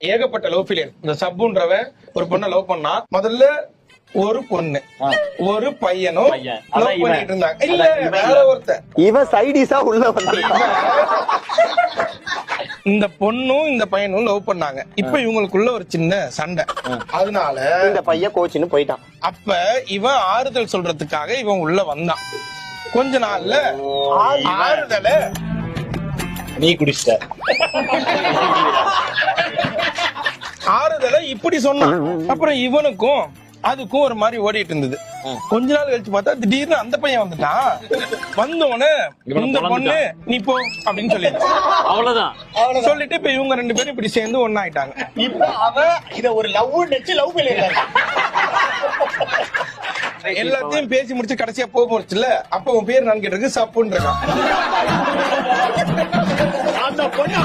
ஏகப்பட்ட love failure. இந்த சப்புன்றவன் ஒரு பொண்ணை லவ் பண்ணா, முதல்ல ஒரு பொண்ணு ஒரு பையனும் லவ் பண்ணிட்டு இருந்தாங்க. இல்ல வேற ஒருத்தன் இவன் சைடிஸா உள்ள வந்திருக்கான். இந்த பொண்ணும் இந்த பையனும் லவ் பண்ணாங்க. இப்ப இவங்களுக்குள்ள ஒரு சின்ன சண்டை. அதனால இந்த பையன் கோச்சின்னு போயிட்டான். அப்ப இவன் ஆறுதல் சொல்றதுக்காக இவன் உள்ள வந்தான். கொஞ்ச நாள்ல ஆறுதல நீ குடிச்சிட்ட. ஆறுதல இப்படி சொன்னான். அப்புறம் இவனுக்கும் அதுக்கும் ஒரு மாதிரி ஓடிட்டு இருந்தது. கொஞ்ச நாள் கழிச்சு பார்த்தா திடீர்னு அந்த பையன் வந்துட்டான். வந்தோடனே இந்த பொண்ணு நீ போ அப்படின்னு சொல்லிடுச்சு. அவ்வளவுதான் சொல்லிட்டு இப்ப இவங்க ரெண்டு பேரும் இப்படி சேர்ந்து ஒன்னாயிட்டாங்க. இப்ப அவன் இத ஒரு லவ் நினைச்சு லவ் பண்ணிருக்காரு. எல்லாத்தையும் பேசி முடிச்சு கடைசியா போக முடிச்சுல. அப்ப உன் பேர் நான் கேட்டிருக்கு சப்புன்னு இருக்கான். அந்த பொண்ணு